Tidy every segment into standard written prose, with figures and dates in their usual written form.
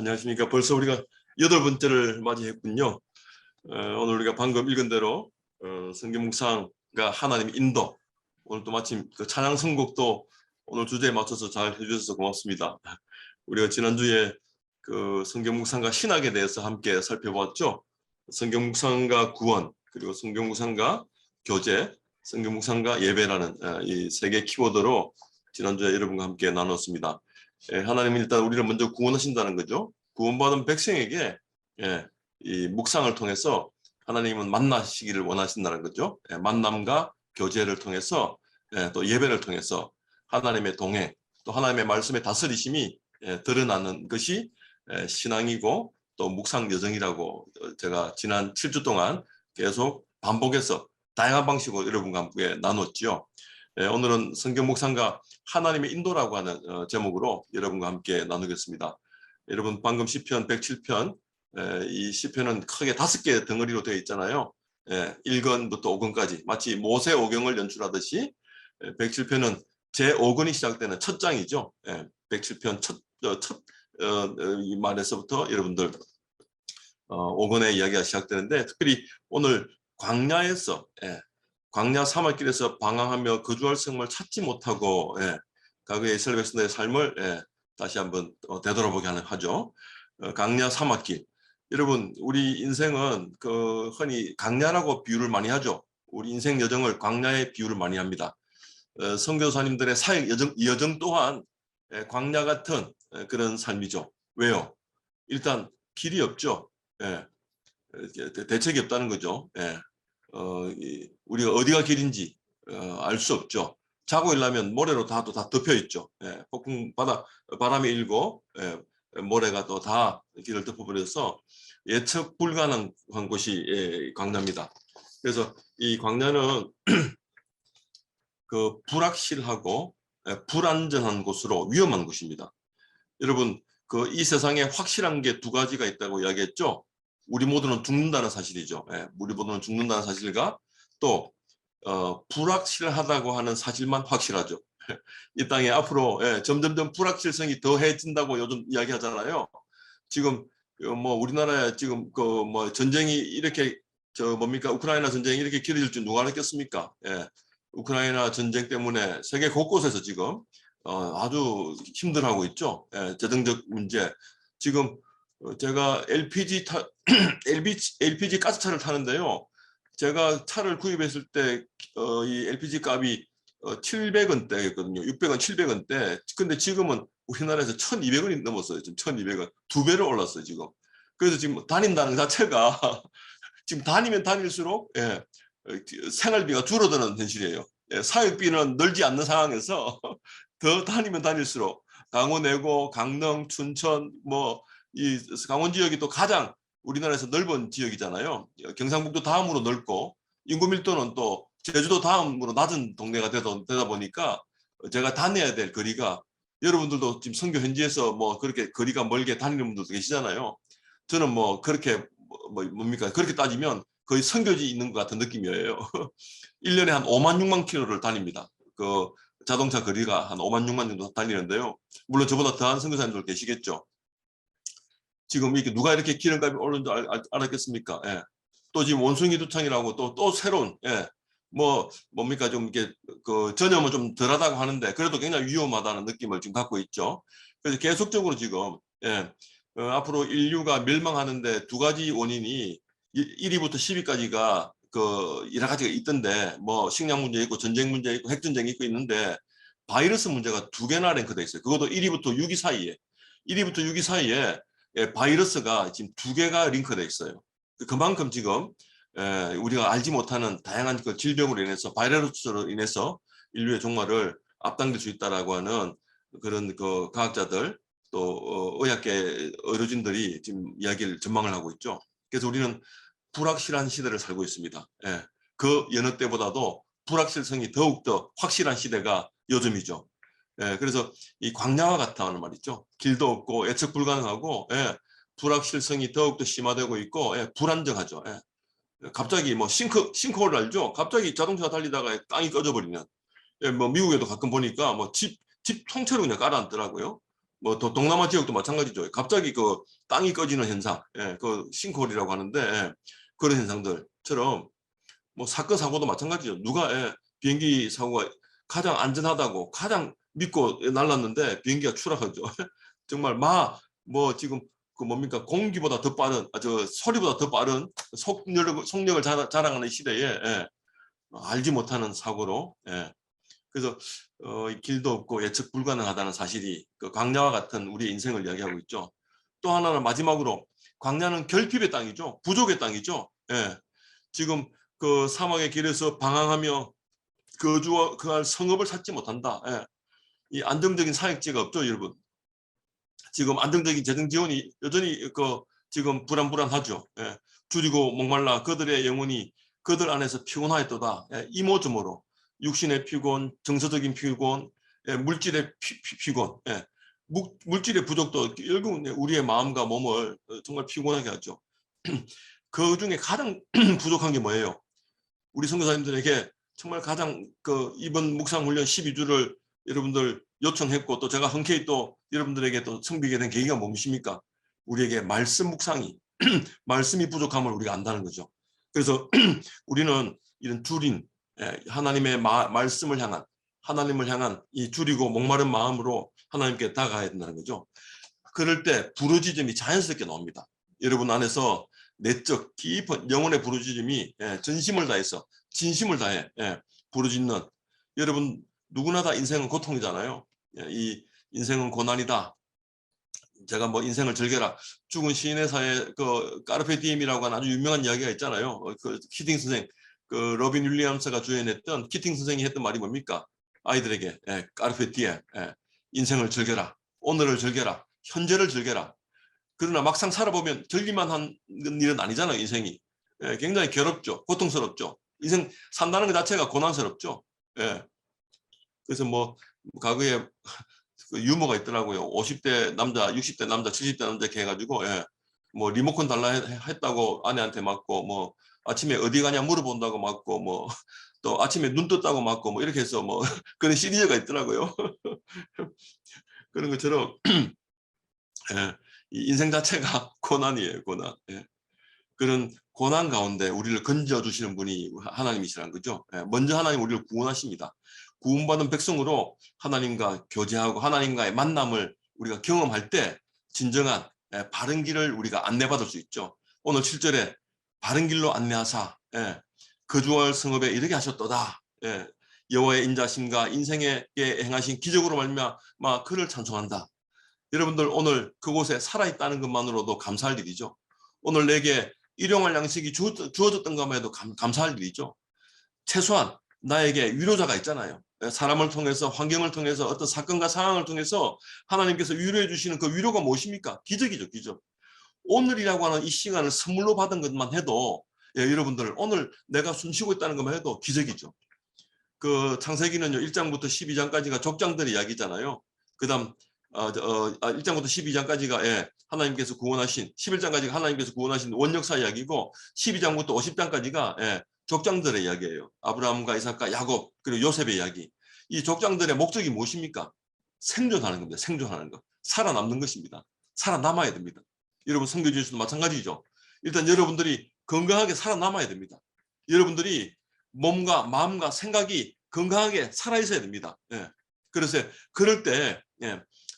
안녕하십니까. 벌써 우리가 8번째를 맞이했군요. 오늘 우리가 방금 읽은 대로 성경 묵상과 하나님 인도, 오늘 또 마침 그 찬양 선곡도 오늘 주제에 맞춰서 잘 해주셔서 고맙습니다. 우리가 지난주에 그 성경 묵상과 신학에 대해서 함께 살펴보았죠. 성경 묵상과 구원, 그리고 성경 묵상과 교제, 성경 묵상과 예배라는 이 세 개 키워드로 지난주에 여러분과 함께 나눴습니다. 하나님은 일단 우리를 먼저 구원하신다는 거죠. 구원받은 백성에게 이 묵상을 통해서 하나님은 만나시기를 원하신다는 거죠. 만남과 교제를 통해서 또 예배를 통해서 하나님의 동행, 또 하나님의 말씀의 다스리심이 드러나는 것이 신앙이고 또 묵상 여정이라고 제가 지난 7주 동안 계속 반복해서 다양한 방식으로 여러분과 함께 나눴죠. 오늘은 성경 묵상과 하나님의 인도라고 하는 제목으로 여러분과 함께 나누겠습니다. 여러분 방금 시편 107편, 이 시편은 크게 5개 덩어리로 되어 있잖아요. 1권부터 5권까지 마치 모세 오경을 연출하듯이 107편은 제5권이 시작되는 첫 장이죠. 107편 첫 이 말에서부터 여러분들 5권의 이야기가 시작되는데, 특별히 오늘 광야에서 광야 사막길에서 방황하며 거주할 성을 찾지 못하고 과거의 이스라엘 백성들의 삶을 다시 한번 되돌아보게 하죠. 광야 사막길. 여러분, 우리 인생은 그 흔히 광야라고 비유를 많이 하죠. 우리 인생 여정을 광야에 비유를 많이 합니다. 선교사님들의 사역 여정 또한 광야 같은 그런 삶이죠. 왜요? 일단 길이 없죠. 대책이 없다는 거죠. 우리가 어디가 길인지 알 수 없죠. 자고 일어나면 모래로 다 덮여 있죠. 폭풍 바람이 일고 모래가 또 다 길을 덮어버려서 예측 불가능한 곳이 광야입니다. 그래서 이 광야는 그 불확실하고 불안전한 곳으로 위험한 곳입니다. 여러분, 그 이 세상에 확실한 게 2가지가 있다고 이야기했죠. 우리 모두는 죽는다는 사실이죠. 우리 모두는 죽는다는 사실과 또 불확실하다고 하는 사실만 확실하죠. 이 땅에 앞으로 점점점 불확실성이 더해진다고 요즘 이야기하잖아요. 지금 뭐 우리나라에 지금 그 뭐 전쟁이 이렇게 우크라이나 전쟁이 이렇게 길어질 줄 누가 알았겠습니까? 우크라이나 전쟁 때문에 세계 곳곳에서 지금 아주 힘들어하고 있죠. 재정적 문제. 지금 제가 LPG 가스차를 타는데요. 제가 차를 구입했을 때 이 LPG 값이 700원대였거든요. 600원, 700원대. 근데 지금은 우리나라에서 1,200원이 넘었어요. 지금 1,200원. 2배로 올랐어요, 지금. 그래서 지금 다닌다는 자체가 지금 다니면 다닐수록 생활비가 줄어드는 현실이에요. 사육비는 늘지 않는 상황에서 더 다니면 다닐수록 강원 내고 강릉, 춘천, 이 강원 지역이 또 가장 우리나라에서 넓은 지역이잖아요. 경상북도 다음으로 넓고 인구 밀도는 또 제주도 다음으로 낮은 동네가 되다 보니까 제가 다녀야 될 거리가, 여러분들도 지금 선교 현지에서 뭐 그렇게 거리가 멀게 다니는 분들도 계시잖아요. 저는 뭐 그렇게 뭡니까? 그렇게 따지면 거의 선교지 있는 것 같은 느낌이에요. 1년에 한 5만 6만 킬로를 다닙니다. 그 자동차 거리가 한 5만 6만 정도 다니는데요. 물론 저보다 더한 선교사님들 계시겠죠. 지금 이렇게 누가 이렇게 기름값이 오른 줄 알았겠습니까? 또 지금 원숭이 두창이라고 또 새로운 뭡니까 좀 이렇게 그 전염은 좀 덜하다고 하는데 그래도 굉장히 위험하다는 느낌을 지금 갖고 있죠. 그래서 계속적으로 지금 앞으로 인류가 멸망하는데 2가지 원인이 1위부터 10위까지가 그 여러 가지가 있던데, 뭐 식량 문제 있고 전쟁 문제 있고 핵 전쟁이 있고 있는데 바이러스 문제가 2개나 랭크돼 있어요. 그것도 1위부터 6위 사이에 1위부터 6위 사이에 바이러스가 지금 2개가 링크돼 있어요. 그만큼 지금 우리가 알지 못하는 다양한 그 질병으로 인해서, 바이러스로 인해서 인류의 종말을 앞당길 수 있다라고 하는 그런 그 과학자들 또 의학계 의료진들이 지금 이야기를 전망을 하고 있죠. 그래서 우리는 불확실한 시대를 살고 있습니다. 그 여느 때보다도 불확실성이 더욱더 확실한 시대가 요즘이죠. 그래서 이 광야와 같다 하는 말이죠. 길도 없고 예측 불가능하고 불확실성이 더욱더 심화되고 있고 불안정하죠. 갑자기 뭐 싱크홀 알죠? 갑자기 자동차가 달리다가 땅이 꺼져 버리는. 뭐 미국에도 가끔 보니까 뭐 집 통째로 그냥 깔아앉더라고요. 뭐 동남아 지역도 마찬가지죠. 갑자기 그 땅이 꺼지는 현상, 예, 그 싱크홀이라고 하는데 예, 그런 현상들처럼 뭐 사건 사고도 마찬가지죠. 누가 예, 비행기 사고가 가장 안전하다고 가장 믿고 날랐는데 비행기가 추락하죠. 정말 뭐 지금 그 뭡니까 공기보다 더 빠른 저 소리보다 더 빠른 속력을 자랑하는 시대에 예, 알지 못하는 사고로 예. 그래서 길도 없고 예측 불가능하다는 사실이 그 광야와 같은 우리의 인생을 이야기하고 있죠. 또 하나는 마지막으로 광야는 결핍의 땅이죠. 부족의 땅이죠. 예. 지금 그 사막의 길에서 방황하며 거할 성읍을 찾지 못한다. 예. 이 안정적인 사역지가 없죠, 여러분. 지금 안정적인 재정 지원이 여전히 그 지금 불안하죠. 예. 줄이고 목말라 그들의 영혼이 그들 안에서 피곤하였도다. 예. 이모저모로 육신의 피곤, 정서적인 피곤, 예. 물질의 피곤, 예. 물질의 부족도 결국은 우리의 마음과 몸을 정말 피곤하게 하죠. 그 중에 가장 부족한 게 뭐예요? 우리 선교사님들에게 정말 가장 그 이번 묵상 훈련 12주를 여러분들 요청했고 또 제가 흔쾌히 또 여러분들에게 또 섬기게 된 계기가 무엇입니까? 우리에게 말씀 묵상이 말씀이 부족함을 우리가 안다는 거죠. 그래서 우리는 이런 줄인 하나님의 말씀을 향한 하나님을 향한 이 줄이고 목마른 마음으로 하나님께 다가가야 된다는 거죠. 그럴 때 부르짖음이 자연스럽게 나옵니다. 여러분 안에서 내적 깊은 영혼의 부르짖음이 전심을 다해서 진심을 다해 부르짖는 여러분 누구나 다 인생은 고통이잖아요. 이 인생은 고난이다. 제가 뭐 인생을 즐겨라. 죽은 시인의 사회 그 까르페 디엠이라고 하는 아주 유명한 이야기가 있잖아요. 그 키팅 선생, 그 로빈 윌리엄스가 주연했던 키팅 선생이 했던 말이 뭡니까? 아이들에게 까르페 디엠, 인생을 즐겨라. 오늘을 즐겨라. 현재를 즐겨라. 그러나 막상 살아보면 즐기만 한 일은 아니잖아요. 인생이. 굉장히 괴롭죠. 고통스럽죠. 인생 산다는 것 자체가 고난스럽죠. 그래서 뭐 과거에 그 유머가 있더라고요. 50대 남자, 60대 남자, 70대 남자 이렇게 해가지고 뭐 리모컨 달라 했다고 아내한테 맞고 뭐 아침에 어디 가냐 물어본다고 맞고 뭐 또 아침에 눈 떴다고 맞고 뭐 이렇게 해서 뭐 그런 시리즈가 있더라고요. 그런 것처럼 이 인생 자체가 고난이에요. 고난. 그런 고난 가운데 우리를 건져주시는 분이 하나님이시라는 거죠. 먼저 하나님 우리를 구원하십니다. 구원받은 백성으로 하나님과 교제하고 하나님과의 만남을 우리가 경험할 때 진정한 바른 길을 우리가 안내받을 수 있죠. 오늘 7절에 바른 길로 안내하사 거주할 성읍에 이르게 하셨도다. 여호와의 인자심과 인생에 행하신 기적으로 말미암아 그를 찬송한다. 여러분들 오늘 그곳에 살아있다는 것만으로도 감사할 일이죠. 오늘 내게 일용할 양식이 주어졌던 것만 해도 감사할 일이죠. 최소한 나에게 위로자가 있잖아요. 사람을 통해서 환경을 통해서 어떤 사건과 상황을 통해서 하나님께서 위로해 주시는 그 위로가 무엇입니까? 기적이죠. 기적. 오늘이라고 하는 이 시간을 선물로 받은 것만 해도 여러분들 오늘 내가 숨쉬고 있다는 것만 해도 기적이죠. 그 창세기는요 1장부터 12장까지가 족장들의 이야기잖아요. 그 다음 1장부터 12장까지가 하나님께서 구원하신 11장까지가 하나님께서 구원하신 원역사 이야기고 12장부터 50장까지가 족장들의 이야기예요. 아브라함과 이삭과 야곱 그리고 요셉의 이야기. 이 족장들의 목적이 무엇입니까? 생존하는 겁니다. 생존하는 것. 살아남는 것입니다. 살아남아야 됩니다. 여러분 선교지에서도 마찬가지죠. 일단 여러분들이 건강하게 살아남아야 됩니다. 여러분들이 몸과 마음과 생각이 건강하게 살아있어야 됩니다. 그래서 그럴 때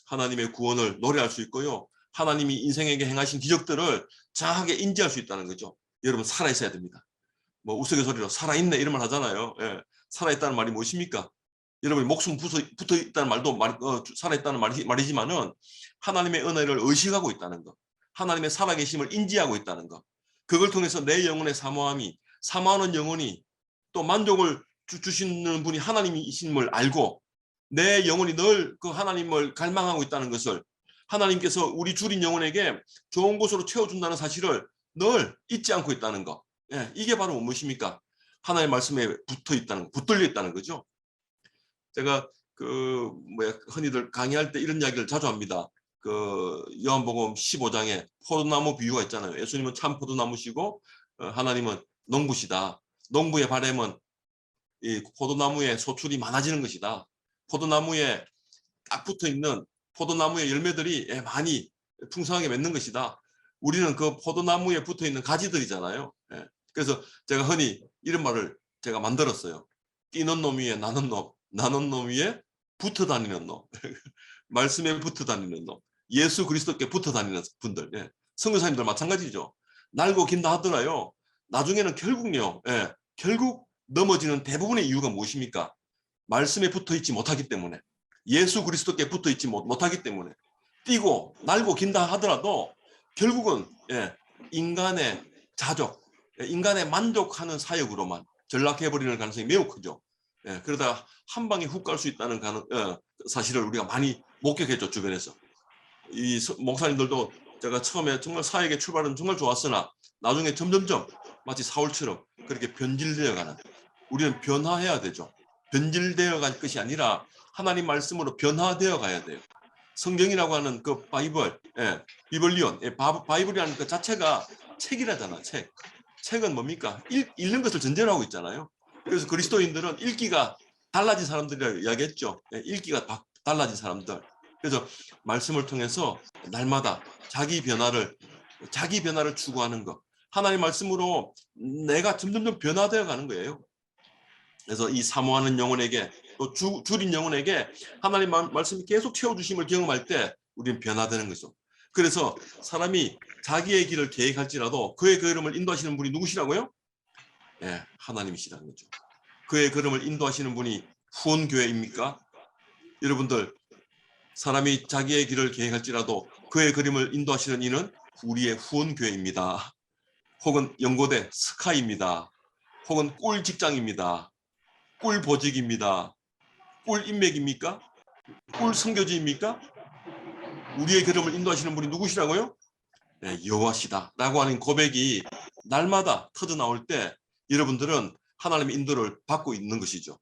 하나님의 구원을 노래할 수 있고요. 하나님이 인생에게 행하신 기적들을 정확하게 인지할 수 있다는 거죠. 여러분 살아있어야 됩니다. 뭐 우스갯소리로 살아있네 이런 말 하잖아요. 살아있다는 말이 무엇입니까? 여러분이 목숨 붙어 있다는 말도 살아있다는 말이지만은 하나님의 은혜를 의식하고 있다는 것. 하나님의 살아계심을 인지하고 있다는 것. 그걸 통해서 내 영혼의 사모하는 영혼이 또 만족을 주시는 분이 하나님이심을 알고 내 영혼이 늘 그 하나님을 갈망하고 있다는 것을 하나님께서 우리 줄인 영혼에게 좋은 곳으로 채워준다는 사실을 늘 잊지 않고 있다는 것. 이게 바로 무엇입니까? 하나님의 말씀에 붙들려 있다는 거죠. 제가 흔히들 강의할 때 이런 이야기를 자주 합니다. 그 요한복음 15장에 포도나무 비유가 있잖아요. 예수님은 참 포도나무시고 하나님은 농부시다. 농부의 바람은 이 포도나무에 소출이 많아지는 것이다. 포도나무에 딱 붙어 있는 포도나무의 열매들이 많이 풍성하게 맺는 것이다. 우리는 그 포도나무에 붙어있는 가지들이잖아요. 그래서 제가 흔히 이런 말을 제가 만들었어요. 뛰는 놈 위에 나는 놈, 나는 놈 위에 붙어 다니는 놈. 말씀에 붙어 다니는 놈. 예수 그리스도께 붙어 다니는 분들. 선교사님들 마찬가지죠. 날고 긴다 하더라요. 나중에는 결국요. 결국 넘어지는 대부분의 이유가 무엇입니까? 말씀에 붙어 있지 못하기 때문에. 예수 그리스도께 붙어 있지 못하기 때문에. 뛰고 날고 긴다 하더라도 결국은 인간의 자족, 인간의 만족하는 사역으로만 전락해버리는 가능성이 매우 크죠. 그러다 한 방에 훅 갈 수 있다는 사실을 우리가 많이 목격했죠, 주변에서. 이 목사님들도 제가 처음에 정말 사역의 출발은 정말 좋았으나 나중에 점점점 마치 사울처럼 그렇게 변질되어가는, 우리는 변화해야 되죠. 변질되어 갈 것이 아니라 하나님 말씀으로 변화되어 가야 돼요. 성경이라고 하는 그 바이블, 비블리온, 바이블이라는 그 자체가 책이라잖아, 책. 책은 뭡니까? 읽는 것을 전제로 하고 있잖아요. 그래서 그리스도인들은 읽기가 달라진 사람들이라고 이야기했죠. 읽기가 달라진 사람들. 그래서 말씀을 통해서 날마다 자기 변화를 추구하는 것. 하나님 말씀으로 내가 점점점 변화되어 가는 거예요. 그래서 이 사모하는 영혼에게 또 줄인 영혼에게 하나님 말씀이 계속 채워주심을 경험할 때 우리는 변화되는 거죠. 그래서 사람이 자기의 길을 계획할지라도 그의 걸음을 인도하시는 분이 누구시라고요? 하나님이시라는 거죠. 그의 걸음을 인도하시는 분이 후원교회입니까? 여러분들, 사람이 자기의 길을 계획할지라도 그의 걸음을 인도하시는 이는 우리의 후원교회입니다. 혹은 연고대 스카이입니다. 혹은 꿀 직장입니다. 꿀 보직입니다. 꿀 인맥입니까? 꿀 선교지입니까? 우리의 걸음을 인도하시는 분이 누구시라고요? 여호와시다 라고 하는 고백이 날마다 터져 나올 때 여러분들은 하나님의 인도를 받고 있는 것이죠.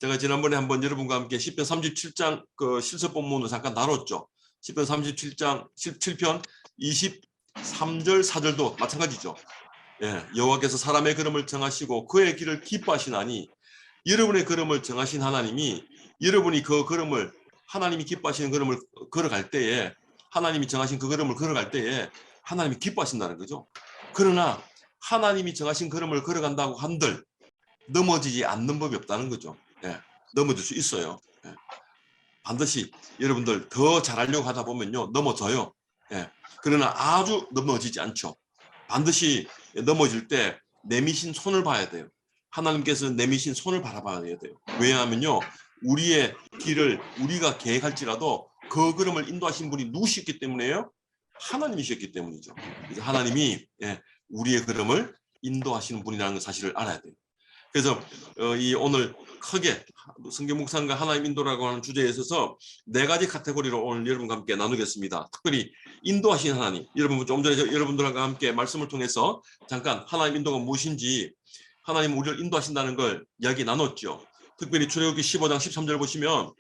제가 지난번에 한번 여러분과 함께 시편 37장 그 실서 본문을 잠깐 다뤘죠. 시편 37장 17편 23절 4절도 마찬가지죠. 여호와께서 사람의 걸음을 정하시고 그의 길을 기뻐하시나니, 여러분의 걸음을 정하신 하나님이 여러분이 그 걸음을, 하나님이 기뻐하시는 걸음을 걸어갈 때에, 하나님이 정하신 그 걸음을 걸어갈 때에 하나님이 기뻐하신다는 거죠. 그러나 하나님이 정하신 걸음을 걸어간다고 한들 넘어지지 않는 법이 없다는 거죠. 넘어질 수 있어요. 반드시 여러분들 더 잘하려고 하다 보면요 넘어져요. 그러나 아주 넘어지지 않죠. 반드시 넘어질 때 내미신 손을 봐야 돼요. 하나님께서 내미신 손을 바라봐야 돼요. 왜냐하면요 우리의 길을 우리가 계획할지라도 그 걸음을 인도하신 분이 누구시기 때문에요? 하나님이셨기 때문이죠. 그래서 하나님이 우리의 걸음을 인도하시는 분이라는 사실을 알아야 돼요. 그래서 이 오늘 크게 성경 묵상과 하나님 인도라고 하는 주제에 있어서 4가지 카테고리로 오늘 여러분과 함께 나누겠습니다. 특별히 인도하신 하나님, 여러분 좀 전에 여러분들과 함께 말씀을 통해서 잠깐 하나님 인도가 무엇인지, 하나님 우리를 인도하신다는 걸 이야기 나눴죠. 특별히 출애굽기 15장 13절 보시면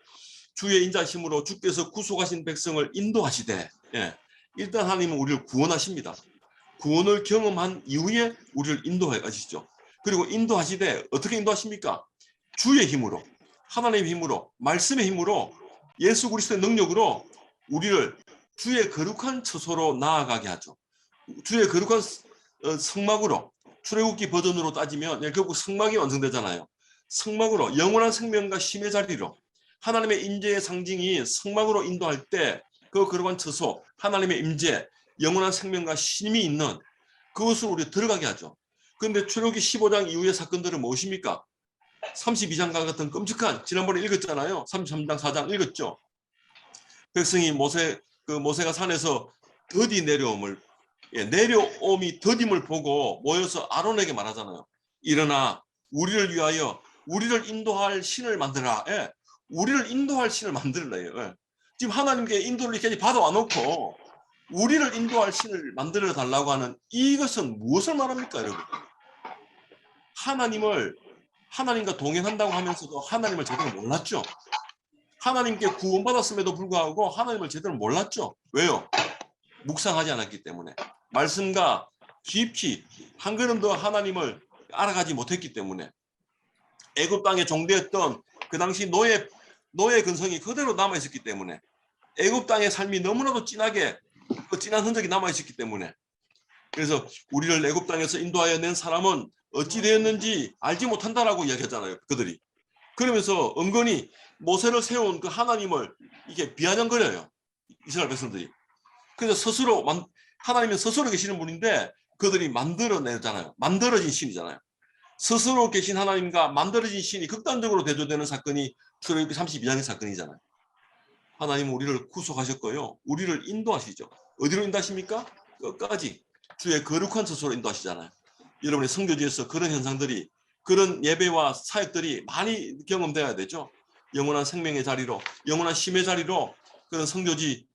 주의 인자심으로 주께서 구속하신 백성을 인도하시되, 일단 하나님은 우리를 구원하십니다. 구원을 경험한 이후에 우리를 인도해 가시죠. 그리고 인도하시되 어떻게 인도하십니까? 주의 힘으로, 하나님의 힘으로, 말씀의 힘으로, 예수 그리스도의 능력으로 우리를 주의 거룩한 처소로 나아가게 하죠. 주의 거룩한 성막으로, 출애굽기 버전으로 따지면 결국 성막이 완성되잖아요. 성막으로, 영원한 생명과 쉼의 자리로, 하나님의 임재의 상징이 성막으로 인도할 때 그 거룩한 처소, 하나님의 임재, 영원한 생명과 쉼이 있는 그것으로 우리 들어가게 하죠. 그런데 출애굽기 15장 이후의 사건들은 무엇입니까? 32장과 같은 끔찍한, 지난번에 읽었잖아요. 33장 4장 읽었죠. 백성이 모세가 산에서 더디 내려옴이 더딤을 보고 모여서 아론에게 말하잖아요. 일어나 우리를 위하여 우리를 인도할 신을 만들라. 우리를 인도할 신을 만들래요. 지금 하나님께 인도를 이렇게 받아와 놓고 우리를 인도할 신을 만들어 달라고 하는 이것은 무엇을 말합니까, 여러분? 하나님과 동행한다고 하면서도 하나님을 제대로 몰랐죠. 하나님께 구원받았음에도 불구하고 하나님을 제대로 몰랐죠. 왜요? 묵상하지 않았기 때문에. 말씀과 깊이 한 걸음 더 하나님을 알아가지 못했기 때문에. 애굽 땅에 종되었던 그 당시 노예 근성이 그대로 남아있었기 때문에. 애굽 땅의 삶이 너무나도 진하게 그 진한 흔적이 남아 있었기 때문에 그래서 우리를 애굽 땅에서 인도하여 낸 사람은 어찌 되었는지 알지 못한다라고 이야기하잖아요. 그들이. 그러면서 은근히 모세를 세운 그 하나님을 이게 비아냥거려요. 이스라엘 백성들이. 그래서 스스로 하나님은 스스로 계시는 분인데 그들이 만들어내잖아요. 만들어진 신이잖아요. 스스로 계신 하나님과 만들어진 신이 극단적으로 대조되는 사건이 출애굽기 32장의 사건이잖아요. 하나님은 우리를 구속하셨고요. 우리를 인도하시죠. 어디로 인도하십니까? 끝까지 주의 거룩한 스스로 인도하시잖아요. 여러분의 선교지에서 그런 현상들이 그런 예배와 사역들이 많이 경험돼야 되죠. 영원한 생명의 자리로 영원한 심의 자리로 그런 선교지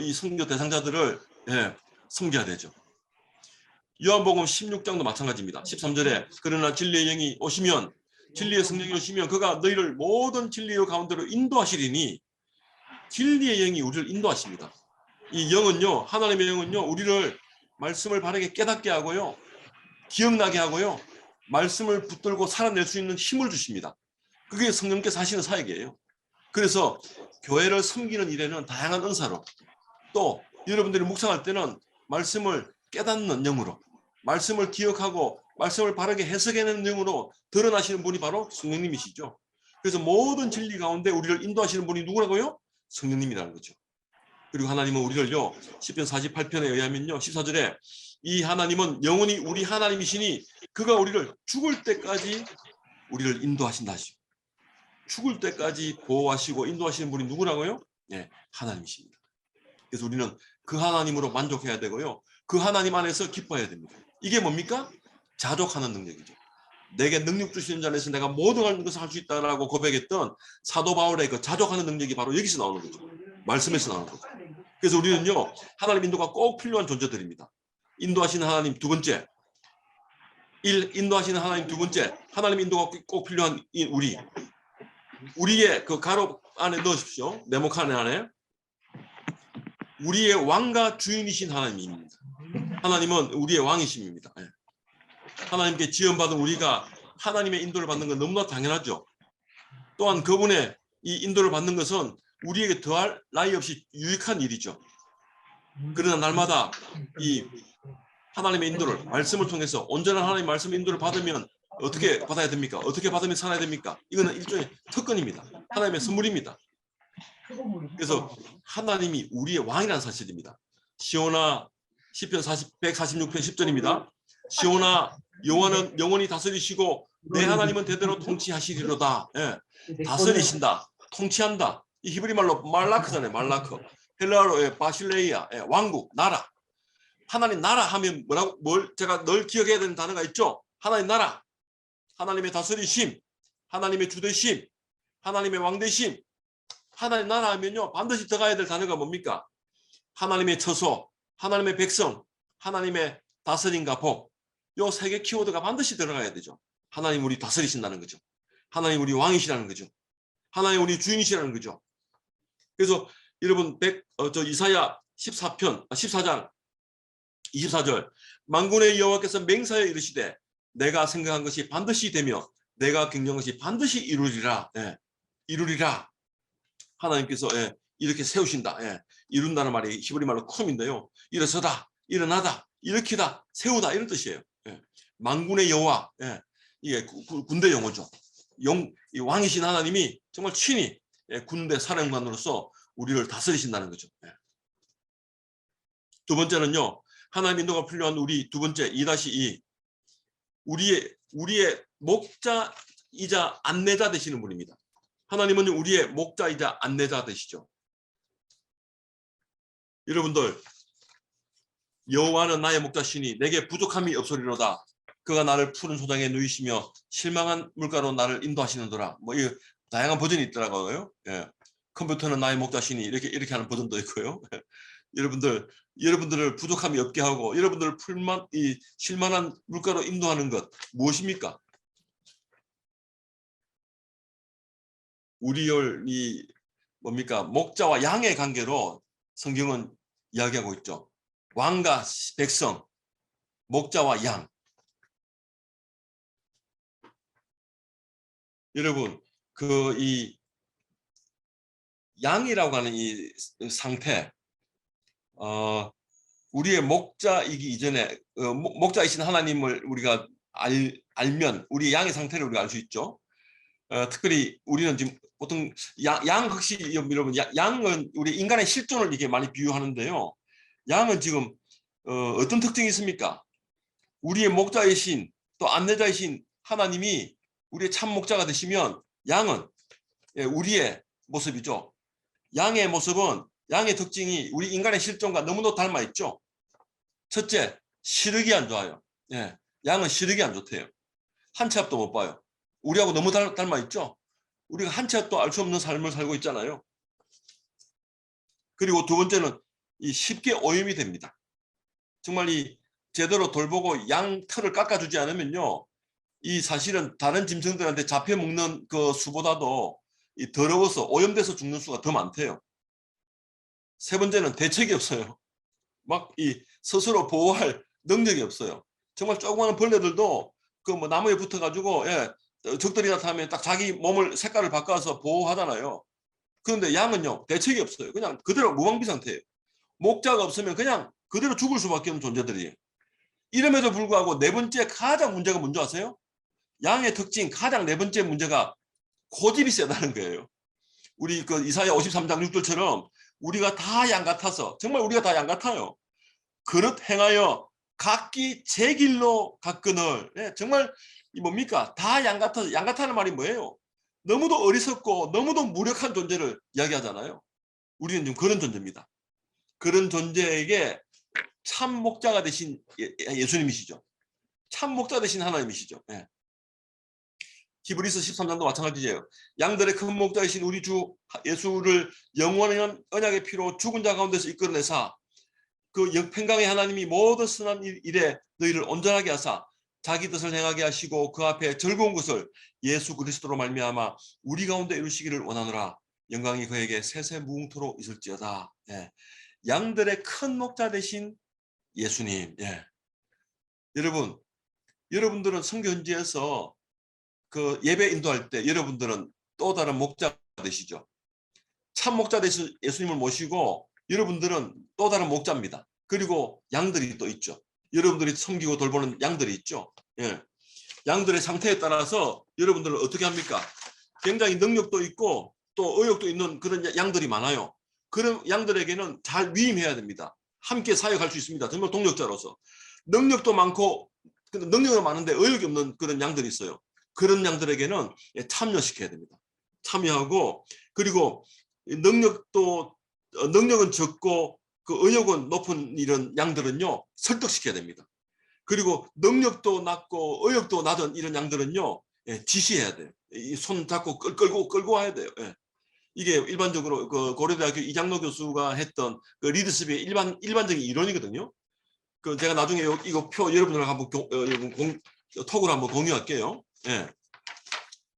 이 선교 대상자들을 섬겨야 되죠. 요한복음 16장도 마찬가지입니다. 13절에 그러나 진리의 영이 오시면 진리의 성령이 오시면 그가 너희를 모든 진리의 가운데로 인도하시리니 진리의 영이 우리를 인도하십니다. 이 영은요, 하나님의 영은요, 우리를 말씀을 바르게 깨닫게 하고요, 기억나게 하고요, 말씀을 붙들고 살아낼 수 있는 힘을 주십니다. 그게 성령께서 하시는 사역이에요. 그래서 교회를 섬기는 일에는 다양한 은사로 또 여러분들이 묵상할 때는 말씀을 깨닫는 영으로 말씀을 기억하고 말씀을 바르게 해석해내는 영으로 드러나시는 분이 바로 성령님이시죠. 그래서 모든 진리 가운데 우리를 인도하시는 분이 누구라고요? 성령님이라는 거죠. 그리고 하나님은 우리를요, 시편 48편에 의하면요, 14절에 이 하나님은 영원히 우리 하나님이시니 그가 우리를 죽을 때까지 우리를 인도하신다 하시죠. 죽을 때까지 보호하시고 인도하시는 분이 누구라고요? 네, 하나님이십니다. 그래서 우리는 그 하나님으로 만족해야 되고요. 그 하나님 안에서 기뻐해야 됩니다. 이게 뭡니까? 자족하는 능력이죠. 내게 능력 주시는 자 안에서 내가 모든 것을 할 수 있다라고 고백했던 사도 바울의 그 자족하는 능력이 바로 여기서 나오는 거죠. 말씀에서 나오는 거죠. 그래서 우리는요, 하나님 인도가 꼭 필요한 존재들입니다. 인도하시는 하나님 두 번째, 인도하시는 하나님 두 번째, 하나님 인도가 꼭 필요한 우리의 그 가로 안에 넣으십시오. 네모 칸 안에. 우리의 왕과 주인이신 하나님입니다. 하나님은 우리의 왕이십니다. 하나님께 지원받은 우리가 하나님의 인도를 받는 건 너무나 당연하죠. 또한 그분의 이 인도를 받는 것은 우리에게 더할 나위 없이 유익한 일이죠. 그러나 날마다 이 하나님의 인도를 말씀을 통해서 온전한 하나님의 말씀 인도를 받으면 어떻게 받아야 됩니까? 어떻게 받으면 살아야 됩니까? 이거는 일종의 특권입니다. 하나님의 선물입니다. 그래서 하나님이 우리의 왕이라는 사실입니다. 시온아 시편 146편 10절입니다. 시온아 여호와는 영원히 다스리시고 내 하나님은 대대로 통치하시리로다. 다스리신다. 통치한다. 이 히브리 말로 말라크잖아요. 말라크. 헬라어로 바실레이아. 왕국, 나라. 하나님 나라 하면 제가 늘 기억해야 되는 단어가 있죠. 하나님 나라. 하나님의 다스리심. 하나님의 주되심. 하나님의 왕되심. 하나님 나라 하면요, 반드시 들어가야 될 단어가 뭡니까? 하나님의 처소, 하나님의 백성, 하나님의 다스림과 복. 요 세 개 키워드가 반드시 들어가야 되죠. 하나님 우리 다스리신다는 거죠. 하나님 우리 왕이시라는 거죠. 하나님 우리 주인이시라는 거죠. 그래서 여러분 이사야 14장 24절 만군의 여호와께서 맹세하여 이르시되 내가 생각한 것이 반드시 되며 내가 경영한 것이 반드시 이루리라. 이루리라. 하나님께서 이렇게 세우신다. 이룬다는 말이 히브리 말로 컴인데요. 일어서다, 일어나다, 일으키다, 세우다 이런 뜻이에요. 만군의 여호와, 이게 군대 용어죠. 이 왕이신 하나님이 정말 친히 군대 사령관으로서 우리를 다스리신다는 거죠. 두 번째는요, 하나님 인도가 필요한 우리 두 번째 2-2 우리의 목자이자 안내자 되시는 분입니다. 하나님은 우리의 목자이자 안내자 되시죠. 여러분들 여호와는 나의 목자시니 내게 부족함이 없으리로다. 그가 나를 푸른 소장에 누이시며 실망한 물가로 나를 인도하시는도라. 뭐 이 다양한 버전이 있더라고요. 컴퓨터는 나의 목자시니 이렇게 하는 버전도 있고요. 여러분들을 부족함이 없게 하고 여러분들을 실만한 물가로 인도하는 것 무엇입니까? 우리의 뭡니까? 목자와 양의 관계로 성경은 이야기하고 있죠. 왕과 백성, 목자와 양. 여러분, 이 양이라고 하는 이 상태, 우리의 목자이기 이전에 목자이신 하나님을 우리가 알면 우리 양의 상태를 우리가 알 수 있죠. 특별히 우리는 지금 보통 양 혹시 여러분 양은 우리 인간의 실존을 이게 많이 비유하는데요. 양은 지금 어떤 특징이 있습니까? 우리의 목자이신 또 안내자이신 하나님이 우리의 참 목자가 되시면 양은 우리의 모습이죠. 양의 모습은 양의 특징이 우리 인간의 실존과 너무도 닮아 있죠. 첫째, 시력이 안 좋아요. 예, 양은 시력이 안 좋대요. 한 치 앞도 못 봐요. 우리하고 너무 닮아 있죠. 우리가 한 치 앞도 알 수 없는 삶을 살고 있잖아요. 그리고 두 번째는 이 쉽게 오염이 됩니다. 정말 이 제대로 돌보고 양 털을 깎아주지 않으면요, 이 사실은 다른 짐승들한테 잡혀 먹는 그 수보다도 이 더러워서 오염돼서 죽는 수가 더 많대요. 세 번째는 대책이 없어요. 막 이 스스로 보호할 능력이 없어요. 정말 조그마한 벌레들도 그 뭐 나무에 붙어가지고 적들이 나타나면 딱 자기 몸을 색깔을 바꿔서 보호하잖아요. 그런데 양은요 대책이 없어요. 그냥 그대로 무방비 상태예요. 목자가 없으면 그냥 그대로 죽을 수밖에 없는 존재들이에요. 이름에도 불구하고 네 번째 가장 문제가 뭔지 아세요? 양의 특징 가장 네 번째 문제가 고집이 세다는 거예요. 우리 그 이사야 53장 6절처럼 우리가 다 양 같아서 정말 우리가 다 양 같아요. 그릇 행하여 각기 제 길로 갔거늘. 정말 뭡니까? 다 양 같아서 양 같다는 말이 뭐예요? 너무도 어리석고 너무도 무력한 존재를 이야기하잖아요. 우리는 지금 그런 존재입니다. 그런 존재에게 참 목자가 되신 예수님이시죠. 참 목자 되신 하나님이시죠. 히브리서 13장도 마찬가지예요. 양들의 큰 목자이신 우리 주 예수를 영원한 언약의 피로 죽은 자 가운데서 이끌어내사 그 평강의 하나님이 모든 선한 일에 너희를 온전하게 하사 자기 뜻을 행하게 하시고 그 앞에 즐거운 것을 예수 그리스도로 말미암아 우리 가운데 이루시기를 원하노라. 영광이 그에게 세세 무궁토록 있을지어다. 양들의 큰 목자 되신 예수님. 여러분들은 성경지에서 그 예배 인도할 때 여러분들은 또 다른 목자가 되시죠. 참 목자 되신 예수님을 모시고 여러분들은 또 다른 목자입니다. 그리고 양들이 또 있죠. 여러분들이 섬기고 돌보는 양들이 있죠. 양들의 상태에 따라서 여러분들은 어떻게 합니까? 굉장히 능력도 있고 또 의욕도 있는 그런 양들이 많아요. 그런 양들에게는 잘 위임해야 됩니다. 함께 사역할 수 있습니다. 정말 동력자로서. 능력도 많고 능력은 많은데 의욕이 없는 그런 양들이 있어요. 그런 양들에게는 참여시켜야 됩니다. 참여하고 그리고 능력은 적고 그 의욕은 높은 이런 양들은요 설득시켜야 됩니다. 그리고 능력도 낮고 의욕도 낮은 이런 양들은요 지시해야 돼요. 손 잡고 끌고 와야 돼요. 이게 일반적으로 그 고려대학교 이장로 교수가 했던 그 리더십의 일반적인 이론이거든요. 그 제가 나중에 이거 표 여러분들하고 한번 톡으로 한번 공유할게요.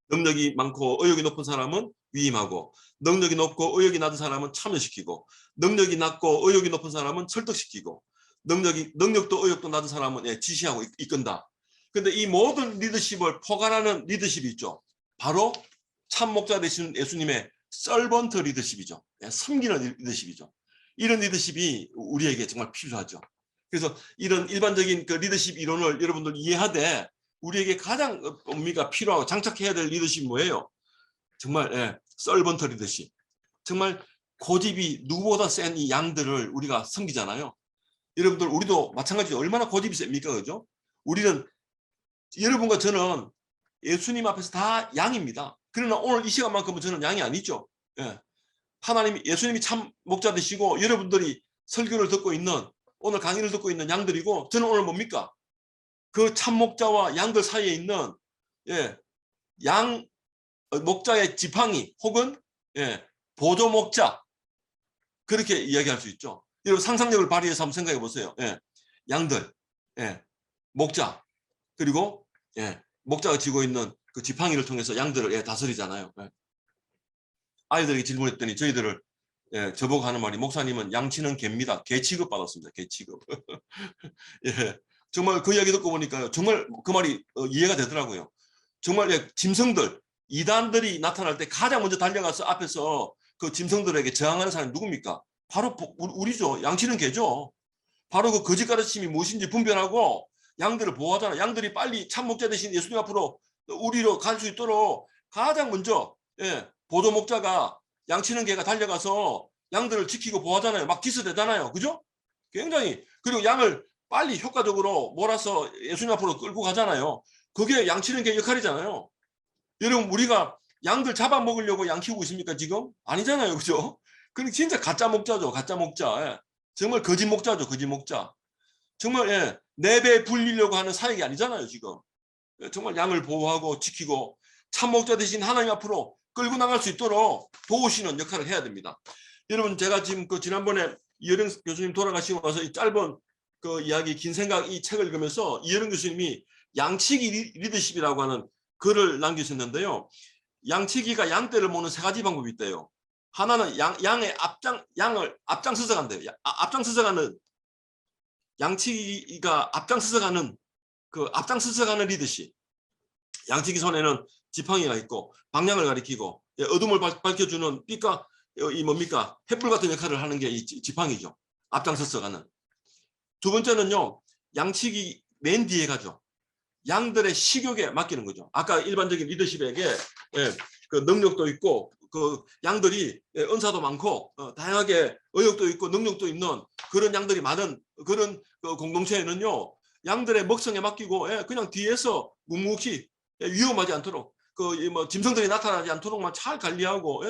능력이 많고 의욕이 높은 사람은 위임하고 능력이 높고 의욕이 낮은 사람은 참여시키고 능력이 낮고 의욕이 높은 사람은 설득시키고 능력도 의욕도 낮은 사람은 지시하고 이끈다. 근데 이 모든 리더십을 포괄하는 리더십이 있죠. 바로 참 목자 되신 예수님의 서번트 리더십이죠. 섬기는 리더십이죠. 이런 리더십이 우리에게 정말 필요하죠. 그래서 이런 일반적인 그 리더십 이론을 여러분들 이해하되 우리에게 가장 뭡니까 필요하고 장착해야 될 리더십이 뭐예요? 정말 서번트 리더십. 정말 고집이 누구보다 센 이 양들을 우리가 섬기잖아요. 여러분들 우리도 마찬가지로 얼마나 고집이 셉니까? 그죠? 우리는 여러분과 저는 예수님 앞에서 다 양입니다. 그러나 오늘 이 시간만큼은 저는 양이 아니죠. 예수님이 참 목자 되시고 여러분들이 설교를 듣고 있는 오늘 강의를 듣고 있는 양들이고 저는 오늘 뭡니까? 그 참 목자와 양들 사이에 있는 양 목자의 지팡이 혹은 보조 목자 그렇게 이야기할 수 있죠. 여러분 상상력을 발휘해서 한번 생각해 보세요. 양들, 목자 그리고 목자가 쥐고 있는 그 지팡이를 통해서 양들을 다스리잖아요. 아이들에게 질문했더니 저희들을 저보고 하는 말이 목사님은 양치는 개입니다. 개 취급 받았습니다. 개 취급. 정말 그 이야기 듣고 보니까 정말 그 말이 이해가 되더라고요. 정말 짐승들, 이단들이 나타날 때 가장 먼저 달려가서 앞에서 그 짐승들에게 저항하는 사람이 누굽니까? 바로 우리죠. 양치는 개죠. 바로 그 거짓 가르침이 무엇인지 분별하고 양들을 보호하잖아. 양들이 빨리 참 목자 대신 예수님 앞으로 우리로 갈 수 있도록 가장 먼저 보도 목자가 양치는 개가 달려가서 양들을 지키고 보호하잖아요. 막 기스대잖아요. 그죠? 굉장히. 그리고 양을 빨리 효과적으로 몰아서 예수님 앞으로 끌고 가잖아요. 그게 양치는 개 역할이잖아요. 여러분 우리가 양들 잡아먹으려고 양 키우고 있습니까 지금? 아니잖아요. 그죠? 그러니까 진짜 가짜 목자죠. 가짜 목자. 정말 거짓 목자죠. 거짓 목자. 정말 내 배 불리려고 하는 사역이 아니잖아요. 지금. 정말 양을 보호하고 지키고 참 목자 대신 하나님 앞으로 끌고 나갈 수 있도록 도우시는 역할을 해야 됩니다. 여러분 제가 지금 그 지난번에 이여령 교수님 돌아가시고 나서 이 짧은 그 이야기 긴 생각 이 책을 읽으면서 이여령 교수님이 양치기 리더십이라고 하는 글을 남기셨는데요. 양치기가 양떼를 모는 세 가지 방법이 있대요. 하나는 양을 앞장서서 간대요. 앞장서서 가는 양치기가 앞장서서 가는 리더십. 양치기 손에는 지팡이가 있고 방향을 가리키고 어둠을 밝혀주는 빛과 이 뭡니까 횃불 같은 역할을 하는 게 이 지팡이죠. 앞장서서 가는. 두 번째는요. 양치기 맨 뒤에 가죠. 양들의 식욕에 맡기는 거죠. 아까 일반적인 리더십에게 그 능력도 있고 그 양들이 은사도 많고 다양하게 의욕도 있고 능력도 있는 그런 양들이 많은 그런 그 공동체에는요. 양들의 먹성에 맡기고 그냥 뒤에서 묵묵히 위험하지 않도록 그 뭐 짐승들이 나타나지 않도록만 잘 관리하고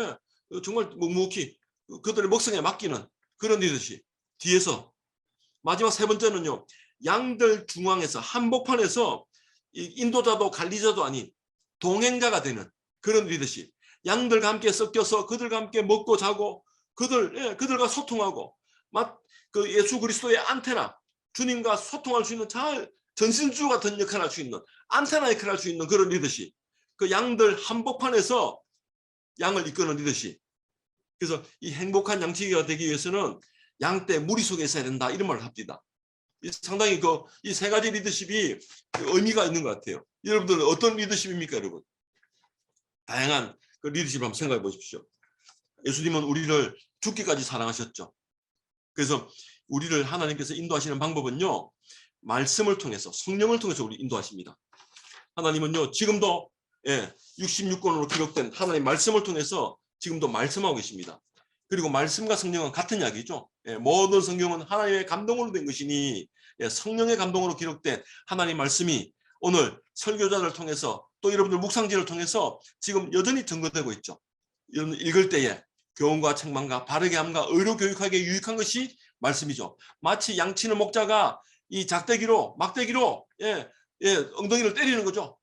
정말 묵묵히 그들의 먹성에 맡기는 그런 리더십. 뒤에서 마지막 세 번째는요. 양들 중앙에서 한복판에서 인도자도 관리자도 아닌 동행자가 되는 그런 리더십. 양들과 함께 섞여서 그들과 함께 먹고 자고 그들과 소통하고 그 예수 그리스도의 안테나 주님과 소통할 수 있는 잘 전신주 같은 역할을 할 수 있는 안테나 역할을 할 수 있는 그런 리더십. 그 양들 한복판에서 양을 이끄는 리더십. 그래서 이 행복한 양치기가 되기 위해서는 양떼 무리 속에 있어야 된다 이런 말을 합니다. 상당히 이 세 가지 리더십이 의미가 있는 것 같아요. 여러분들은 어떤 리더십입니까, 여러분? 다양한 그 리더십을 한번 생각해 보십시오. 예수님은 우리를 죽기까지 사랑하셨죠. 그래서 우리를 하나님께서 인도하시는 방법은요. 말씀을 통해서 성령을 통해서 우리 인도하십니다. 하나님은요. 지금도 66권으로 기록된 하나님 말씀을 통해서 지금도 말씀하고 계십니다. 그리고 말씀과 성령은 같은 이야기죠. 모든 성경은 하나님의 감동으로 된 것이니 성령의 감동으로 기록된 하나님 말씀이 오늘 설교자를 통해서 또 여러분들 묵상지를 통해서 지금 여전히 증거되고 있죠. 여러분 읽을 때에 교훈과 책망과 바르게 함과 의로 교육하기에 유익한 것이 말씀이죠. 마치 양치는 목자가 이 막대기로 엉덩이를 때리는 거죠.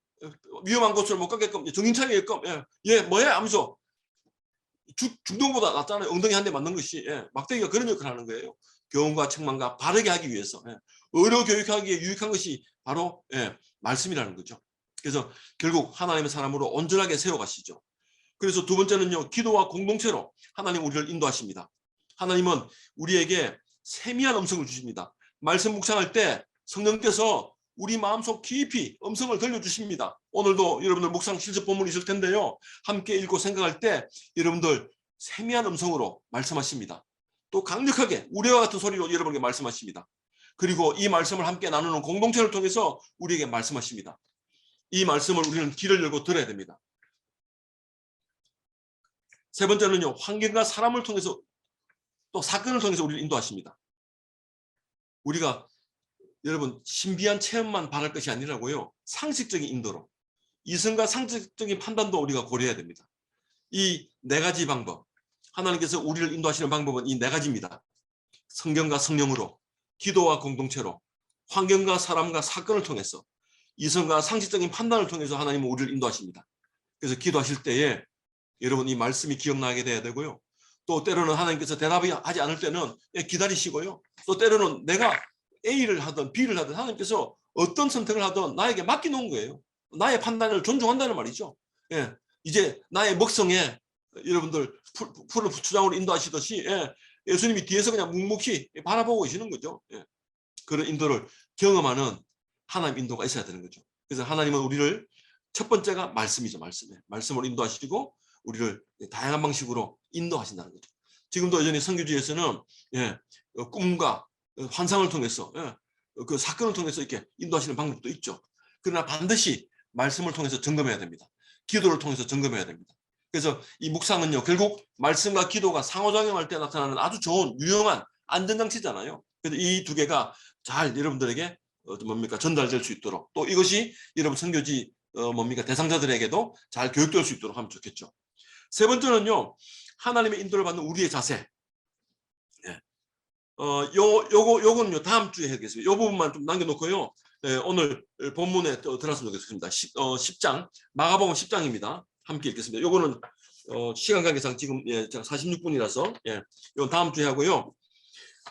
위험한 곳을 못 가게끔 정신 차리게끔 뭐해 하면서 중동보다 낫잖아요. 엉덩이 한 대 맞는 것이 막대기가 그런 역할을 하는 거예요. 교훈과 책망과 바르게 하기 위해서 의로 교육하기에 유익한 것이 바로 말씀이라는 거죠. 그래서 결국 하나님의 사람으로 온전하게 세워가시죠. 그래서 두 번째는요. 기도와 공동체로 하나님 우리를 인도하십니다. 하나님은 우리에게 세미한 음성을 주십니다. 말씀 묵상할 때 성령께서 우리 마음속 깊이 음성을 들려주십니다. 오늘도 여러분들 묵상 실습 본문이 있을 텐데요. 함께 읽고 생각할 때 여러분들 세미한 음성으로 말씀하십니다. 또 강력하게 우레와 같은 소리로 여러분에게 말씀하십니다. 그리고 이 말씀을 함께 나누는 공동체를 통해서 우리에게 말씀하십니다. 이 말씀을 우리는 귀를 열고 들어야 됩니다. 세 번째는요. 환경과 사람을 통해서 또 사건을 통해서 우리를 인도하십니다. 우리가 여러분 신비한 체험만 바랄 것이 아니라고요. 상식적인 인도로 이성과 상식적인 판단도 우리가 고려해야 됩니다. 이 네 가지 방법 하나님께서 우리를 인도하시는 방법은 이 네 가지입니다. 성경과 성령으로 기도와 공동체로 환경과 사람과 사건을 통해서 이성과 상식적인 판단을 통해서 하나님은 우리를 인도하십니다. 그래서 기도하실 때에 여러분 이 말씀이 기억나게 돼야 되고요. 또 때로는 하나님께서 대답하지 않을 때는 기다리시고요. 또 때로는 내가 A를 하든 B를 하든 하나님께서 어떤 선택을 하든 나에게 맡겨놓은 거예요. 나의 판단을 존중한다는 말이죠. 이제 나의 먹성에 여러분들 풀을 주장으로 인도하시듯이 예수님이 뒤에서 그냥 묵묵히 바라보고 계시는 거죠. 그런 인도를 경험하는 하나님 인도가 있어야 되는 거죠. 그래서 하나님은 우리를 첫 번째가 말씀이죠. 말씀으로 인도하시고 우리를 다양한 방식으로 인도하신다는 거죠. 지금도 여전히 선교지에서는 꿈과 환상을 통해서 그 사건을 통해서 이렇게 인도하시는 방법도 있죠. 그러나 반드시 말씀을 통해서 점검해야 됩니다. 기도를 통해서 점검해야 됩니다. 그래서 이 묵상은요, 결국 말씀과 기도가 상호작용할 때 나타나는 아주 좋은 유용한 안전장치잖아요. 그래서 이 두 개가 잘 여러분들에게 전달될 수 있도록, 또 이것이 여러분 선교지 대상자들에게도 잘 교육될 수 있도록 하면 좋겠죠. 세 번째는요, 하나님의 인도를 받는 우리의 자세. 요거는요 다음 주에 하겠습니다. 요 부분만 좀 남겨놓고요. 오늘 본문에 들어갔으면 좋겠습니다. 10장 마가복음 10장입니다. 함께 읽겠습니다. 요거는 시간 관계상 지금 46분이라서 이건 다음 주에 하고요.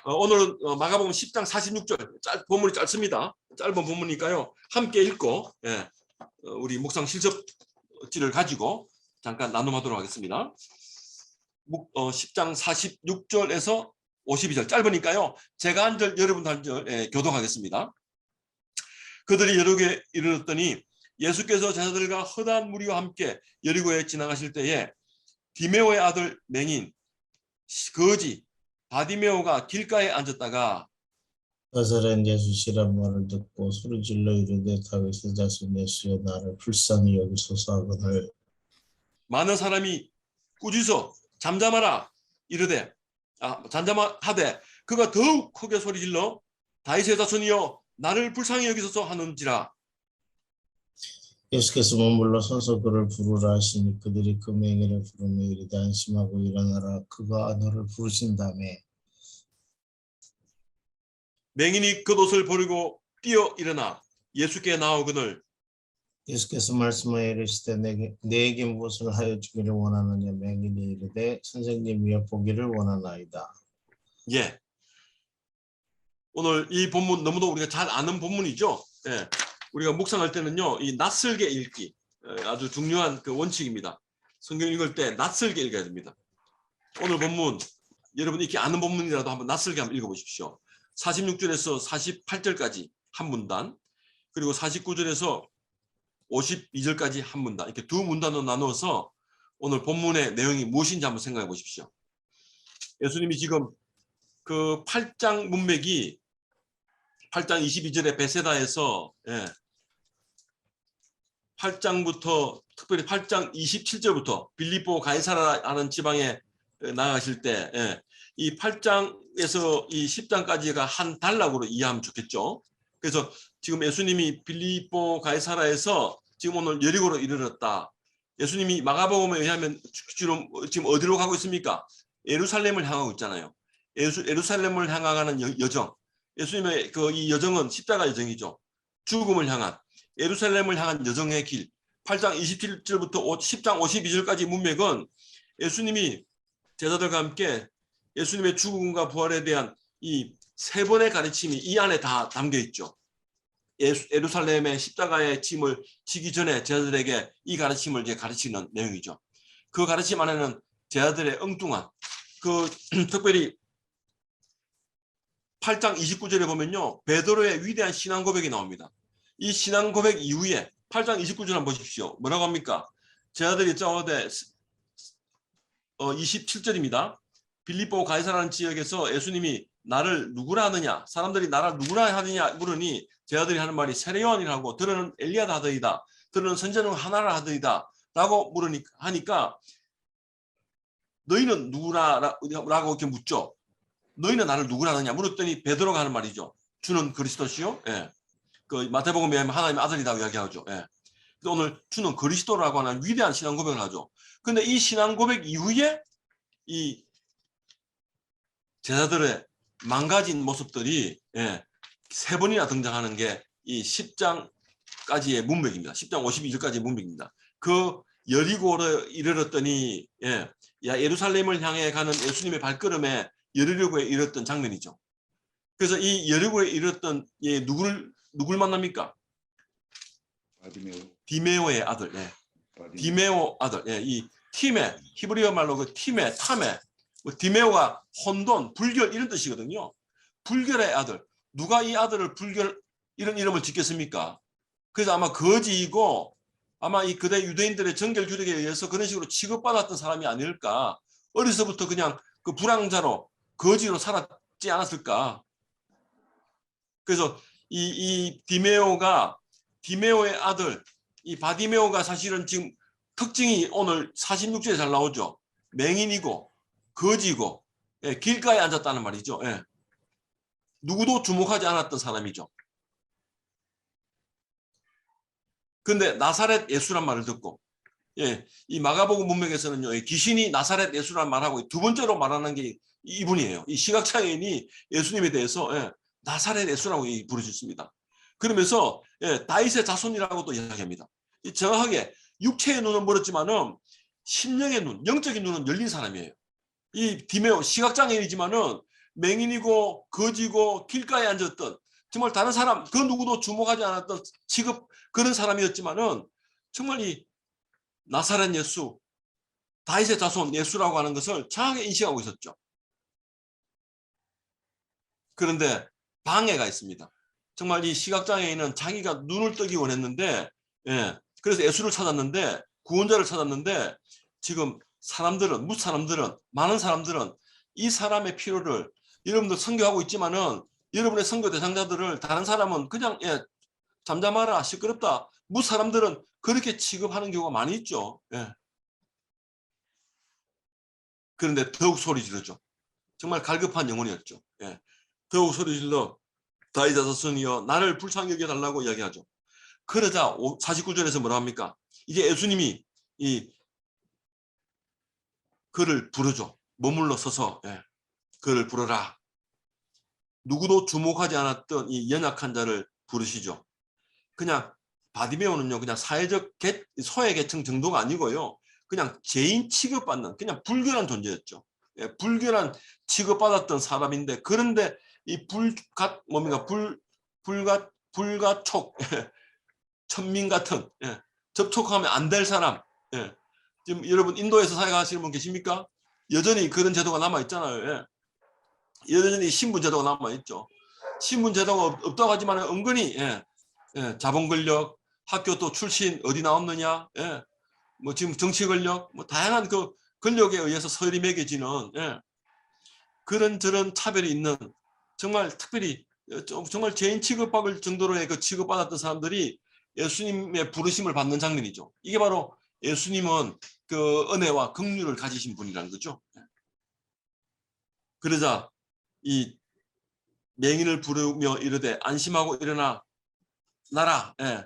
오늘은 마가복음 10장 46절 본문이 짧습니다. 짧은 본문이니까요. 함께 읽고 우리 묵상 실습지를 가지고 잠깐 나눔하도록 하겠습니다. 10장 46절에서 52절 짧으니까요. 제가 한 절 여러분도 한 절 교독하겠습니다. 그들이 여리고에 이르렀더니 예수께서 제자들과 허다한 무리와 함께 여리고에 지나가실 때에 디메오의 아들 맹인 거지 바디메오가 길가에 앉았다가 나사렛 예수시란 말을 듣고 소리질러 이르되 다윗의 자손 예수여 나를 불쌍히 여기소서 하거늘 많은 사람이 꾸짖어 잠잠하라 이르되 잠잠하되 그가 더욱 크게 소리질러 다윗의 자손이여 나를 불쌍히 여기소서 하는지라. 예수께서 머물러 서서 그를 부르라 하시니 그들이 그 맹인을 부르며 이르되 안심하고 일어나라 그가 너를 부르신다매 맹인이 겉옷을 버리고 뛰어 일어나 예수께 나오거늘 예수께서 말씀하여 이르시되 내게 무엇을 하여 주기를 원하느냐 맹인이 이르되 선생님이여 보기를 원하나이다. 오늘 이 본문 너무도 우리가 잘 아는 본문이죠. 우리가 묵상할 때는요, 이 낯설게 읽기 아주 중요한 그 원칙입니다. 성경 읽을 때 낯설게 읽어야 됩니다. 오늘 본문 여러분 이렇게 아는 본문이라도 한번 낯설게 한번 읽어보십시오. 46절에서 48절까지 한 문단, 그리고 49절에서 52절까지 한 문단, 이렇게 두 문단으로 나누어서 오늘 본문의 내용이 무엇인지 한번 생각해 보십시오. 예수님이 지금 그 8장 문맥이 8장 22절에 베세다에서 8장부터 특별히 8장 27절부터 빌립보 가이사라라는 지방에 나가실 때 이 8장에서 이 10장까지가 한 단락으로 이해하면 좋겠죠. 그래서 지금 예수님이 빌립보 가이사라에서 지금 오늘 여리고로 이르렀다. 예수님이 마가복음에 의하면 지금 어디로 가고 있습니까? 예루살렘을 향하고 있잖아요. 예루살렘을 향하는 여정. 예수님의 이 여정은 십자가 여정이죠. 죽음을 향한 예루살렘을 향한 여정의 길. 8장 27절부터 10장 52절까지 문맥은 예수님이 제자들과 함께 예수님의 죽음과 부활에 대한 이 세 번의 가르침이 이 안에 다 담겨 있죠. 예루살렘의 십자가의 짐을 지기 전에 제자들에게 이 가르침을 이제 가르치는 내용이죠. 그 가르침 안에는 제자들의 엉뚱한 특별히 8장 29절에 보면요, 베드로의 위대한 신앙 고백이 나옵니다. 이 신앙 고백 이후에 8장 29절 한번 보십시오. 뭐라고 합니까? 제자들이 짜오되 27절입니다. 빌립보 가이사라는 지역에서 예수님이 나를 누구라 하느냐, 사람들이 나를 누구라 하느냐 물으니 제자들이 하는 말이 세례요한이라고, 들어는 엘리야다 하더이다, 들어는 선지자 하나라 하더이다 라고 하니까 너희는 누구라라고 이렇게 묻죠. 너희는 나를 누구라 하느냐 물었더니 베드로가 하는 말이죠. 주는 그리스도시요. 그 마태복음에 하면 하나님의 아들이라고 이야기하죠. 그래서 오늘 주는 그리스도라고 하는 위대한 신앙 고백을 하죠. 근데 이 신앙 고백 이후에 이 제자들의 망가진 모습들이 세 번이나 등장하는 게 이 10장까지의 문맥입니다. 10장 52절까지의 문맥입니다. 그 여리고를 이르렀더니 예루살렘을 향해 가는 예수님의 발걸음에 여리고에 이르렀던 장면이죠. 그래서 이 여리고에 이르렀던 누굴 만납니까? 디메오의 아들. 디메오 아들. 이 티메, 히브리어 말로 그 티메, 타메. 디메오가 혼돈, 불결 이런 뜻이거든요. 불결의 아들. 누가 이 아들을 이런 이름을 짓겠습니까? 그래서 아마 거지이고 아마 이 그대 유대인들의 정결 규례에 의해서 그런 식으로 취급받았던 사람이 아닐까. 어려서부터 그냥 그 불황자로 거지로 살았지 않았을까. 그래서 이 디메오의 아들 이 바디메오가 사실은 지금 특징이 오늘 46절에 잘 나오죠. 맹인이고 거지고 예, 길가에 앉았다는 말이죠. 예. 누구도 주목하지 않았던 사람이죠. 그런데 나사렛 예수란 말을 듣고 예, 이 마가복음 문맥에서는요, 귀신이 나사렛 예수란 말하고 두 번째로 말하는 게 이분이에요. 이 시각장애인이 예수님에 대해서 예, 나사렛 예수라고 부르셨습니다. 그러면서 예, 다윗의 자손이라고도 이야기합니다. 정확하게 육체의 눈은 멀었지만은 심령의 눈, 영적인 눈은 열린 사람이에요. 이 디메오 시각장애인이지만은 맹인이고 거지고 길가에 앉았던 정말 다른 사람 그 누구도 주목하지 않았던 취급 그런 사람이었지만은 정말 이 나사렛 예수, 다윗의 자손 예수라고 하는 것을 정확하게 인식하고 있었죠. 그런데 방해가 있습니다. 정말 이 시각장애인은 자기가 눈을 뜨기 원했는데 예, 그래서 예수를 찾았는데 구원자를 찾았는데 지금 많은 사람들은 이 사람의 필요를 여러분들 선교하고 있지만은 여러분의 선교 대상자들을 다른 사람은 그냥 예, 잠잠하라 시끄럽다 사람들은 그렇게 취급하는 경우가 많이 있죠. 예. 그런데 더욱 소리 지르죠. 정말 갈급한 영혼이었죠. 예. 더욱 소리 질러 다윗의 자손이여 나를 불쌍히 여겨달라고 이야기하죠. 그러자 49절에서 뭐라 합니까? 이제 예수님이 이 그를 부르죠. 머물러 서서 예. 그를 부르라. 누구도 주목하지 않았던 이 연약한 자를 부르시죠. 그냥 바디메오는요, 그냥 사회적 소외계층 정도가 아니고요, 그냥 죄인 취급받는 그냥 불결한 존재였죠. 예, 불결한 취급받았던 사람인데 그런데 이 불가촉 천민 같은 예, 접촉하면 안 될 사람. 예. 지금 여러분 인도에서 사역하시는 분 계십니까? 여전히 그런 제도가 남아 있잖아요. 예. 여전히 신분 제도가 남아 있죠. 신분 제도가 없다고 하지만 은근히 예, 예, 자본 권력, 학교 또 출신 어디 나왔느냐, 예, 뭐 지금 정치 권력, 뭐 다양한 그 권력에 의해서 서열이 매겨지는 예, 그런 차별이 있는 정말 특별히 정말 죄인 취급받을 정도로의 그 취급받았던 사람들이 예수님의 부르심을 받는 장면이죠. 이게 바로 예수님은 그 은혜와 긍휼을 가지신 분이라는 거죠. 그러자 이 맹인을 부르며 이르되 안심하고 일어나 나라. 예.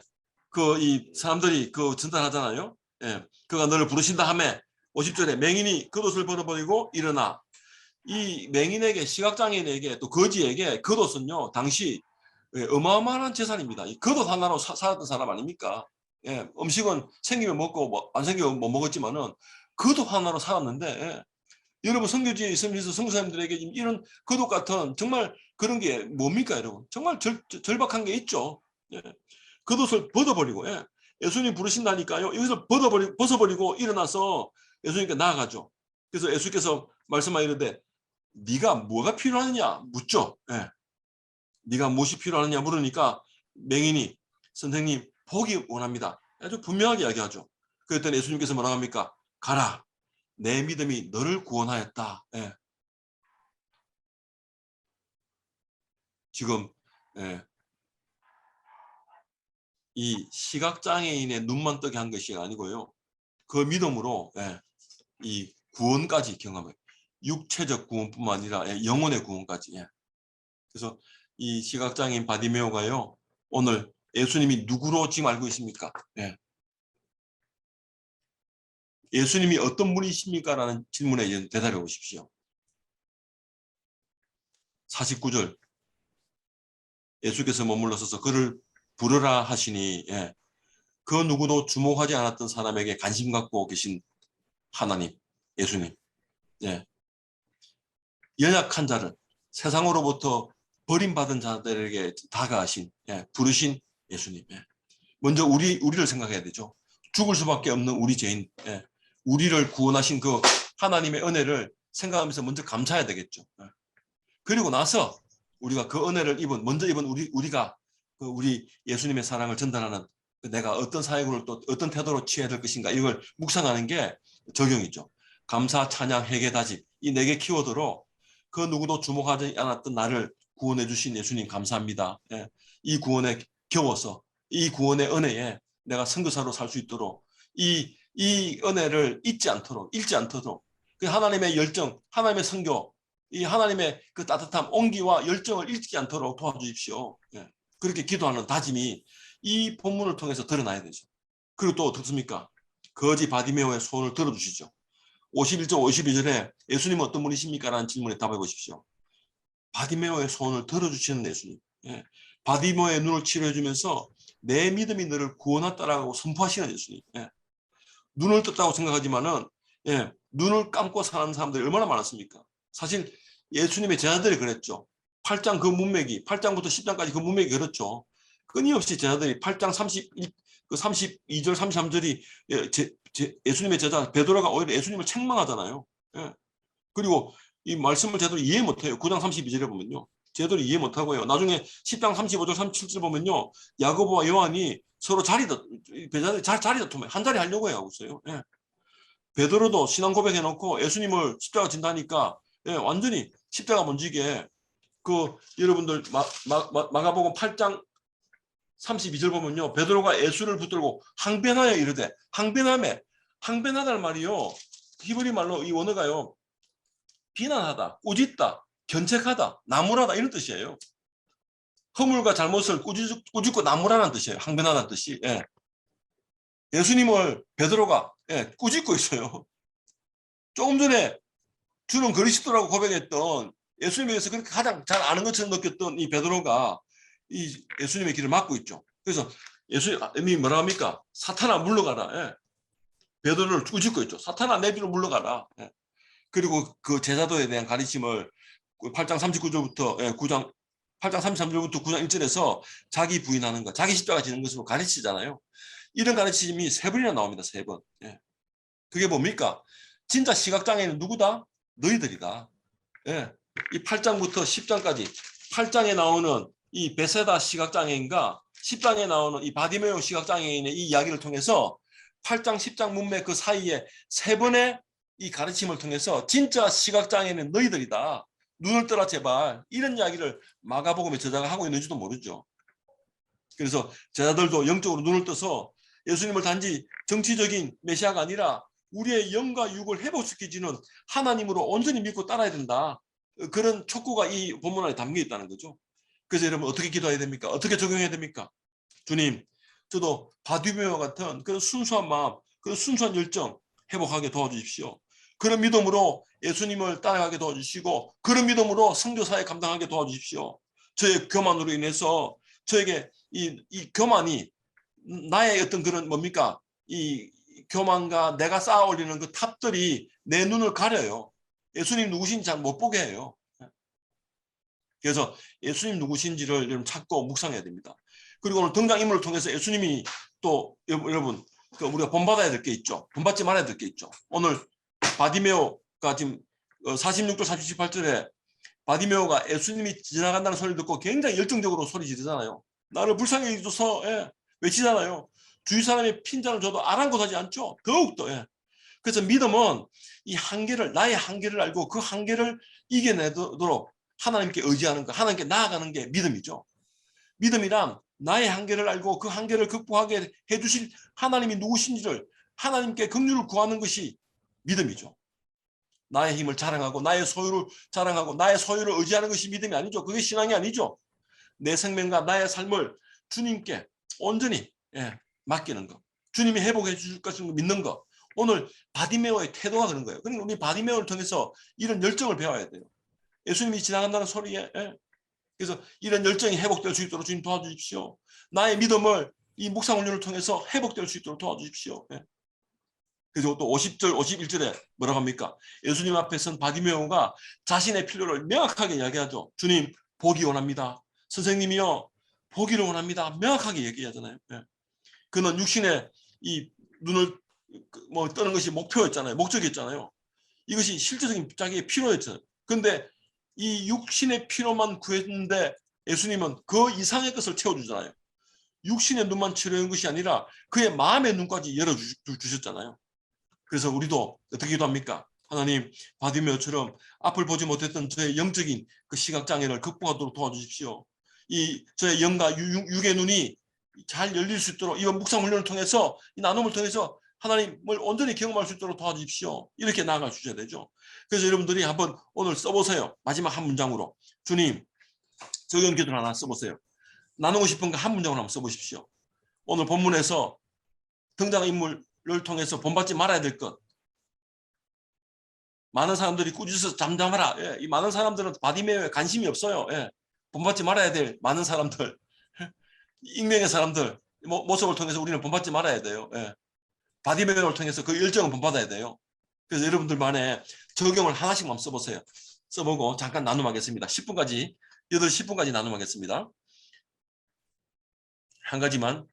그 이 사람들이 그 전달하잖아요. 예. 그가 너를 부르신다 하매 50절에 맹인이 겉옷을 벗어버리고 일어나. 이 맹인에게 시각장애인에게 또 거지에게 겉옷은요 당시 예, 어마어마한 재산입니다. 이 겉옷 하나로 살았던 사람 아닙니까? 예, 음식은 생기면 먹고 뭐 안 생기면 못 먹었지만은 겉옷 하나로 살았는데 예. 여러분 선교지에 있으면서 선교사님들에게 이런 겉옷 같은 정말 그런 게 뭡니까 여러분? 정말 절박한 게 있죠. 예. 겉옷을 벗어버리고 예. 예수님 부르신다니까요. 여기서 벗어버리고 일어나서 예수님께 나아가죠. 그래서 예수께서 말씀하시는데 네가 뭐가 필요하느냐 묻죠. 예. 네가 무엇이 필요하느냐 물으니까 맹인이 선생님 복이 원합니다. 아주 분명하게 이야기하죠. 그랬더니 예수님께서 뭐라 합니까? 가라. 내 믿음이 너를 구원하였다. 예. 지금 예. 이 시각장애인의 눈만 뜨게 한 것이 아니고요. 그 믿음으로 예. 이 구원까지 경험해요. 육체적 구원뿐만 아니라 예. 영혼의 구원까지. 예. 그래서 이 시각장애인 바디메오가요. 오늘 예수님이 누구로 지금 알고 있습니까? 예. 예수님이 어떤 분이십니까? 라는 질문에 대답해 보십시오. 49절 예수께서 머물러 서서 그를 부르라 하시니 예. 그 누구도 주목하지 않았던 사람에게 관심 갖고 계신 하나님, 예수님. 예. 연약한 자를 세상으로부터 버림받은 자들에게 다가가신 예. 부르신 예수님. 예. 먼저 우리를 생각해야 되죠. 죽을 수밖에 없는 우리 죄인. 예. 우리를 구원하신 그 하나님의 은혜를 생각하면서 먼저 감사해야 되겠죠. 예. 그리고 나서 우리가 그 은혜를 먼저 입은 우리가 우리 예수님의 사랑을 전달하는 내가 어떤 사역을 또 어떤 태도로 취해야 될 것인가 이걸 묵상하는 게 적용이죠. 감사, 찬양, 회개, 다짐 이 4개 키워드로 그 누구도 주목하지 않았던 나를 구원해 주신 예수님 감사합니다. 예. 이 구원에 겨워서 이 구원의 은혜에 내가 선교사로 살 수 있도록 이 은혜를 잊지 않도록 그 하나님의 열정, 하나님의 선교, 이 하나님의 그 따뜻함, 온기와 열정을 잃지 않도록 도와주십시오. 예. 그렇게 기도하는 다짐이 이 본문을 통해서 드러나야 되죠. 그리고 또 어떻습니까? 거지 바디메오의 소원을 들어주시죠. 51절, 52절에 예수님은 어떤 분이십니까? 라는 질문에 답해 보십시오. 바디메오의 소원을 들어주시는 예수님. 예. 바디메오의 눈을 치료해 주면서 내 믿음이 너를 구원했다라고 선포하시는 예수님. 예. 눈을 떴다고 생각하지만은 예, 눈을 감고 사는 사람들이 얼마나 많았습니까? 사실 예수님의 제자들이 그랬죠. 8장 그 문맥이 8장부터 10장까지 그 문맥이 그렇죠. 끊임없이 제자들이 8장 32절 33절이 예수님의 제자 베드로가 오히려 예수님을 책망하잖아요. 예. 그리고 이 말씀을 제대로 이해 못해요. 9장 32절에 보면요. 제대로 이해 못하고요. 나중에 10장 35절 37절 보면요. 야고보와 요한이 서로 자리 다툼해요. 한 자리 하려고 하고 있어요. 예. 베드로도 신앙 고백해놓고 예수님을 십자가 진다니까 예, 완전히 십자가 먼지게 그 여러분들 마가복음 8장 32절 보면요. 베드로가 예수를 붙들고 항변하여 이르되 항변하다는 말이요. 히브리 말로 이 원어가요. 비난하다, 꾸짖다, 견책하다, 나무라다 이런 뜻이에요. 허물과 잘못을 꾸짖고 나무라는 뜻이에요. 항변하다는 뜻이. 예. 예수님을 베드로가 예, 꾸짖고 있어요. 조금 전에 주는 그리스도라고 고백했던 예수님에 대해서 그렇게 가장 잘 아는 것처럼 느꼈던 이 베드로가 이 예수님의 길을 막고 있죠. 그래서 예수님이 뭐라 합니까? 사탄아 물러가라. 예. 베드로를 꾸짖고 있죠. 사탄아 내 뒤로 물러가라. 예. 그리고 그 제자도에 대한 가르침을 8장 39절부터 8장 33절부터 9장 1절에서 자기 부인하는 것, 자기 십자가 지는 것으로 가르치잖아요. 이런 가르침이 3번이나 나옵니다. 3번. 예. 그게 뭡니까? 진짜 시각장애는 누구다? 너희들이다. 예. 이 8장부터 10장까지 8장에 나오는 이 베세다 시각장애인과 10장에 나오는 이 바디메오 시각장애인의 이 이야기를 통해서 8장, 10장 문맥 그 사이에 3번의 이 가르침을 통해서 진짜 시각장애는 너희들이다. 눈을 떠라 제발. 이런 이야기를 마가복음의 저자가 하고 있는지도 모르죠. 그래서 제자들도 영적으로 눈을 떠서 예수님을 단지 정치적인 메시아가 아니라 우리의 영과 육을 회복시켜주는 하나님으로 온전히 믿고 따라야 된다. 그런 촉구가 이 본문 안에 담겨 있다는 거죠. 그래서 여러분 어떻게 기도해야 됩니까? 어떻게 적용해야 됩니까? 주님, 저도 바디메오와 같은 그런 순수한 마음, 그런 순수한 열정 회복하게 도와주십시오. 그런 믿음으로 예수님을 따라가게 도와주시고 그런 믿음으로 선교사에 감당하게 도와주십시오. 저의 교만으로 인해서 저에게 이 교만이 나의 어떤 그런 뭡니까? 이 교만과 내가 쌓아 올리는 그 탑들이 내 눈을 가려요. 예수님 누구신지 잘 못 보게 해요. 그래서 예수님 누구신지를 여러분 찾고 묵상해야 됩니다. 그리고 오늘 등장인물을 통해서 예수님이 또 여러분 우리가 본받아야 될 게 있죠. 본받지 말아야 될 게 있죠. 오늘 바디메오가 지금 46절 38절에 바디메오가 예수님이 지나간다는 소리를 듣고 굉장히 열정적으로 소리 지르잖아요. 나를 불쌍히 여겨줘서 예, 외치잖아요. 주위 사람이 핀잔을 줘도 아랑곳하지 않죠. 더욱더. 예. 그래서 믿음은 이 한계를 나의 한계를 알고 그 한계를 이겨내도록 하나님께 의지하는 것, 하나님께 나아가는 게 믿음이죠. 믿음이란 나의 한계를 알고 그 한계를 극복하게 해주실 하나님이 누구신지를 하나님께 긍휼을 구하는 것이 믿음이죠. 나의 힘을 자랑하고 나의 소유를 자랑하고 나의 소유를 의지하는 것이 믿음이 아니죠. 그게 신앙이 아니죠. 내 생명과 나의 삶을 주님께 온전히 맡기는 것. 주님이 회복해 주실 것을 믿는 것. 오늘 바디메오의 태도가 그런 거예요. 그러니까 우리 바디메오를 통해서 이런 열정을 배워야 돼요. 예수님이 지나간다는 소리에 그래서 이런 열정이 회복될 수 있도록 주님 도와주십시오. 나의 믿음을 이 묵상훈련을 통해서 회복될 수 있도록 도와주십시오. 그리고 또 50절, 51절에 뭐라고 합니까? 예수님 앞에 선 바디메오가 자신의 필요를 명확하게 이야기하죠. 주님, 보기 원합니다. 선생님이요, 보기를 원합니다. 명확하게 얘기하잖아요. 그는 육신의 이 눈을 뜨는 것이 목표였잖아요. 목적이었잖아요. 이것이 실제적인 자기의 필요였잖아요. 그런데 이 육신의 필요만 구했는데 예수님은 그 이상의 것을 채워주잖아요. 육신의 눈만 치료한 것이 아니라 그의 마음의 눈까지 열어주셨잖아요. 그래서 우리도 어떻게 기도합니까? 하나님, 바디메오처럼 앞을 보지 못했던 저의 영적인 그 시각장애를 극복하도록 도와주십시오. 이 저의 영과 육의 눈이 잘 열릴 수 있도록 이번 묵상 훈련을 통해서 이 나눔을 통해서 하나님을 온전히 경험할 수 있도록 도와주십시오. 이렇게 나아가 주셔야 되죠. 그래서 여러분들이 한번 오늘 써보세요. 마지막 한 문장으로. 주님, 적용 기도를 하나 써보세요. 나누고 싶은 거 한 문장으로 한번 써보십시오. 오늘 본문에서 등장인물을 통해서 본받지 말아야 될 것. 많은 사람들이 꾸짖어서 잠잠하라. 예, 이 많은 사람들은 바디메오에 관심이 없어요. 예, 본받지 말아야 될 많은 사람들, 익명의 사람들 모습을 통해서 우리는 본받지 말아야 돼요. 예, 바디메오를 통해서 그 열정을 본받아야 돼요. 그래서 여러분들만의 적용을 하나씩만 써보세요. 써보고 잠깐 나눔하겠습니다. 10분까지 8시 10분까지 나눔하겠습니다. 한 가지만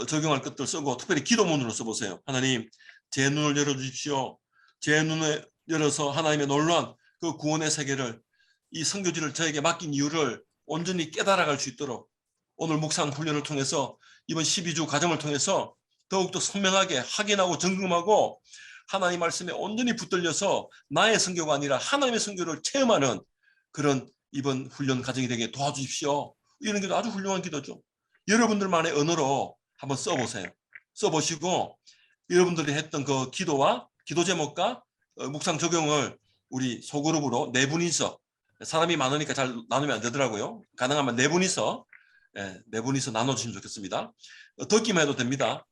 적용할 것들 쓰고 특별히 기도문으로 써보세요. 하나님, 제 눈을 열어주십시오. 제 눈을 열어서 하나님의 놀라운 그 구원의 세계를, 이 선교지를 저에게 맡긴 이유를 온전히 깨달아갈 수 있도록 오늘 묵상 훈련을 통해서 이번 12주 과정을 통해서 더욱더 선명하게 확인하고 점검하고 하나님 말씀에 온전히 붙들려서 나의 선교가 아니라 하나님의 선교를 체험하는 그런 이번 훈련 과정이 되게 도와주십시오. 이런 기도 아주 훌륭한 기도죠. 여러분들만의 언어로 한번 써보세요. 써보시고 여러분들이 했던 그 기도와 기도 제목과 묵상 적용을 우리 소그룹으로 4분이서, 사람이 많으니까 잘 나누면 안 되더라고요. 가능하면 4분이서 나눠주시면 좋겠습니다. 듣기만 해도 됩니다.